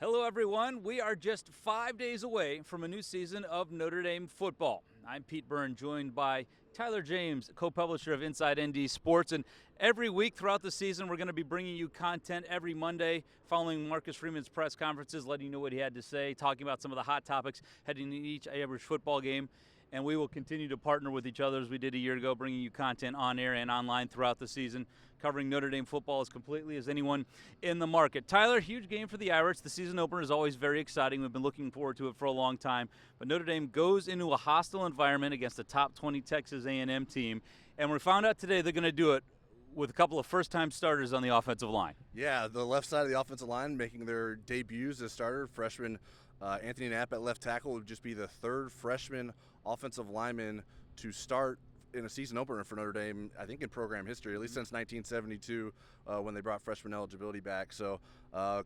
Hello, everyone. We are just 5 days away from a new season of Notre Dame football. I'm Pete Byrne, joined by Tyler James, co-publisher of Inside ND Sports. And every week throughout the season, we're going to be bringing you content every Monday following Marcus Freeman's press conferences, letting you know what he had to say, talking about some of the hot topics heading into each average football game. And we will continue to partner with each other as we did a year ago, bringing you content on air and online throughout the season, covering Notre Dame football as completely as anyone in the market. Tyler, huge game for the Irish. The season opener is always very exciting. We've been looking forward to it for a long time. But Notre Dame goes into a hostile environment against a top 20 Texas A&M team, and we found out today they're going to do it with a couple of first-time starters on the offensive line. Yeah, the left side of the offensive line making their debuts as starter. Freshman Anthony Knapp at left tackle would just be the third freshman offensive lineman to start in a season opener for Notre Dame, I think in program history, at least since 1972 when they brought freshman eligibility back. So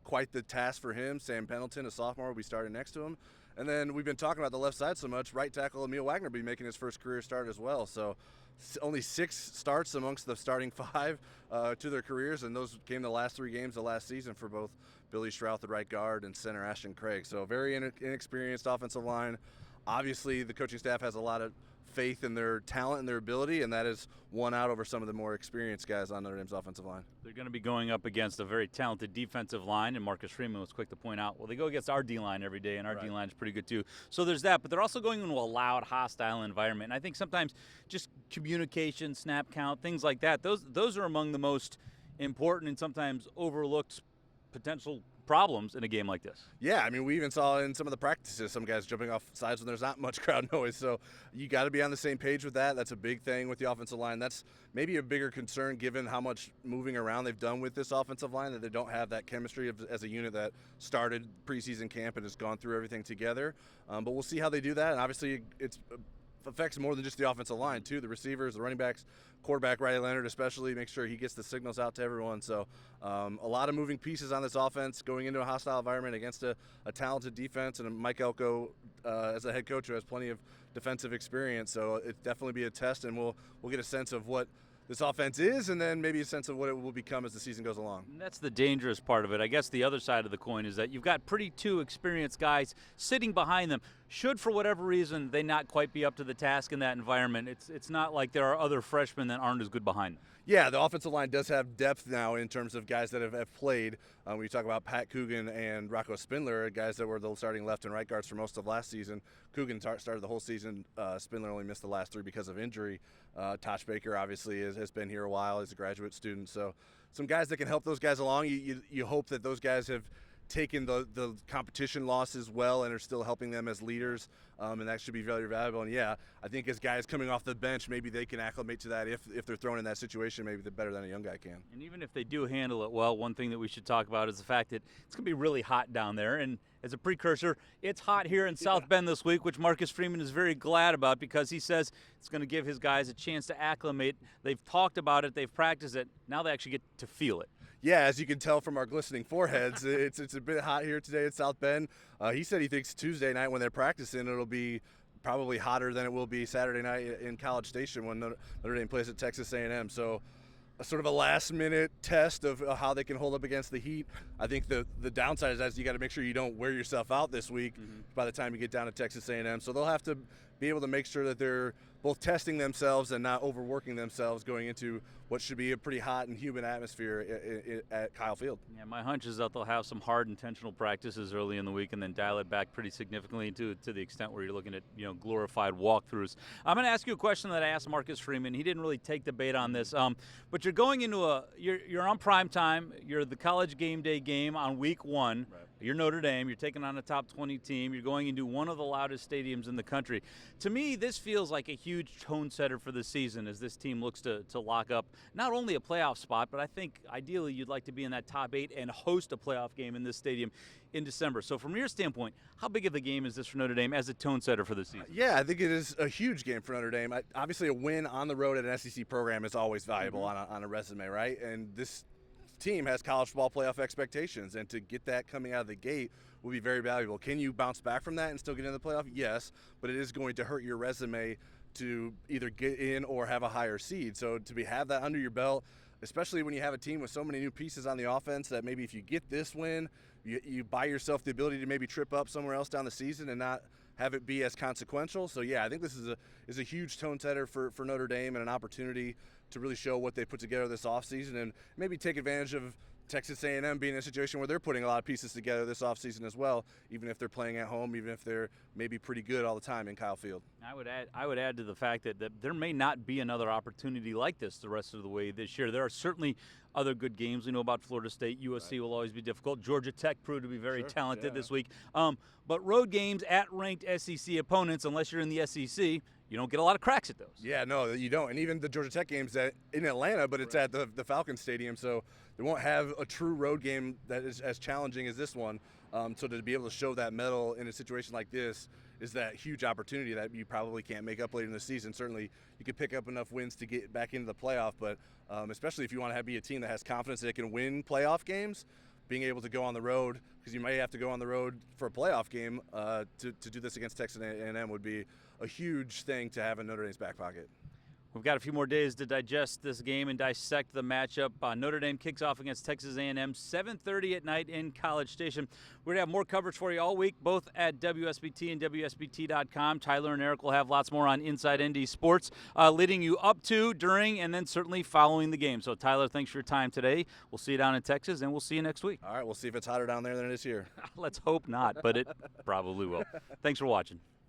quite the task for him. Sam Pendleton, a sophomore, will be starting next to him. And then we've been talking about the left side so much, right tackle Emil Wagner will be making his first career start as well. So only 6 starts amongst the starting 5 to their careers, and those came the last 3 games of last season for both Billy Strouth, the right guard, and center Ashton Craig. So very inexperienced offensive line. Obviously, the coaching staff has a lot of faith in their talent and their ability, and that is won out over some of the more experienced guys on Notre Dame's offensive line. They're going to be going up against a very talented defensive line, and Marcus Freeman was quick to point out, well, they go against our D-line every day, and our Right. D-line is pretty good too. So there's that, but they're also going into a loud, hostile environment. And I think sometimes just communication, snap count, things like that, those are among the most important and sometimes overlooked potential problems in a game like this. Yeah, I mean, we even saw in some of the practices some guys jumping off sides when there's not much crowd noise. So you got to be on the same page with that. That's a big thing with the offensive line. That's maybe a bigger concern given how much moving around they've done with this offensive line, that they don't have that chemistry as a unit that started preseason camp and has gone through everything together. But we'll see how they do that. And obviously it's affects more than just the offensive line too. The receivers, the running backs, quarterback Riley Leonard especially, make sure he gets the signals out to everyone. So a lot of moving pieces on this offense going into a hostile environment against a talented defense, and Mike Elko as a head coach who has plenty of defensive experience. So it'll definitely be a test, and we'll get a sense of what this offense is, and then maybe a sense of what it will become as the season goes along. And that's the dangerous part of it. I guess the other side of the coin is that you've got pretty 2 experienced guys sitting behind them. Should, for whatever reason, they not quite be up to the task in that environment, it's not like there are other freshmen that aren't as good behind them. Yeah, the offensive line does have depth now in terms of guys that have played. When you talk about Pat Coogan and Rocco Spindler, guys that were the starting left and right guards for most of last season. Coogan started the whole season. Spindler only missed the last 3 because of injury. Tosh Baker obviously has been here a while. He's a graduate student. So some guys that can help those guys along. You hope that those guys have taken the competition losses well and are still helping them as leaders, and that should be very valuable. And yeah, I think as guys coming off the bench, maybe they can acclimate to that. If they're thrown in that situation, maybe they're better than a young guy can. And even if they do handle it well, one thing that we should talk about is the fact that it's going to be really hot down there. And as a precursor, it's hot here in South Bend this week, which Marcus Freeman is very glad about because he says it's going to give his guys a chance to acclimate. They've talked about it, they've practiced it, now they actually get to feel it. Yeah, as you can tell from our glistening foreheads, it's a bit hot here today at South Bend. He said he thinks Tuesday night when they're practicing, it'll be probably hotter than it will be Saturday night in College Station when Notre Dame plays at Texas A&M. So a sort of a last-minute test of how they can hold up against the heat. I think the downside is that you got to make sure you don't wear yourself out this week by the time you get down to Texas A&M. So they'll have to be able to make sure that they're both testing themselves and not overworking themselves going into what should be a pretty hot and humid atmosphere at Kyle Field. Yeah, my hunch is that they'll have some hard intentional practices early in the week and then dial it back pretty significantly to the extent where you're looking at glorified walkthroughs. I'm going to ask you a question that I asked Marcus Freeman. He didn't really take the bait on this, but you're going into you're on prime time. You're the college game day game on week 1. Right. You're Notre Dame. You're taking on a top 20 team. You're going into one of the loudest stadiums in the country. To me, this feels like a huge tone setter for the season as this team looks to lock up not only a playoff spot, but I think ideally you'd like to be in that top 8 and host a playoff game in this stadium in December. So from your standpoint, how big of a game is this for Notre Dame as a tone setter for the season? Yeah, I think it is a huge game for Notre Dame. Obviously, a win on the road at an SEC program is always valuable on a resume, right? And this team has college football playoff expectations, and to get that coming out of the gate will be very valuable. Can you bounce back from that and still get into the playoff? Yes, but it is going to hurt your resume to either get in or have a higher seed. So to have that under your belt, especially when you have a team with so many new pieces on the offense that maybe if you get this win, you buy yourself the ability to maybe trip up somewhere else down the season and not have it be as consequential. So yeah, I think this is a huge tone setter for Notre Dame and an opportunity to really show what they put together this offseason and maybe take advantage of Texas A&M being in a situation where they're putting a lot of pieces together this offseason as well, even if they're playing at home, even if they're maybe pretty good all the time in Kyle Field. I would add to the fact that there may not be another opportunity like this the rest of the way this year. There are certainly other good games. We know about Florida State. USC will always be difficult. Georgia Tech proved to be very talented this week. But road games at ranked SEC opponents, unless you're in the SEC, you don't get a lot of cracks at those. Yeah, no, you don't. And even the Georgia Tech game's in Atlanta, but it's at the Falcons Stadium, so they won't have a true road game that is as challenging as this one. So to be able to show that medal in a situation like this is that huge opportunity that you probably can't make up later in the season. Certainly, you could pick up enough wins to get back into the playoff, but especially if you want to be a team that has confidence that it can win playoff games, being able to go on the road, because you may have to go on the road for a playoff game to do this against Texas A&M would be a huge thing to have in Notre Dame's back pocket. We've got a few more days to digest this game and dissect the matchup. Notre Dame kicks off against Texas A&M 7:30 at night in College Station. We're going to have more coverage for you all week, both at WSBT and WSBT.com. Tyler and Eric will have lots more on Inside ND Sports, leading you up to, during, and then certainly following the game. So, Tyler, thanks for your time today. We'll see you down in Texas, and we'll see you next week. All right, we'll see if it's hotter down there than it is here. Let's hope not, but it probably will. Thanks for watching.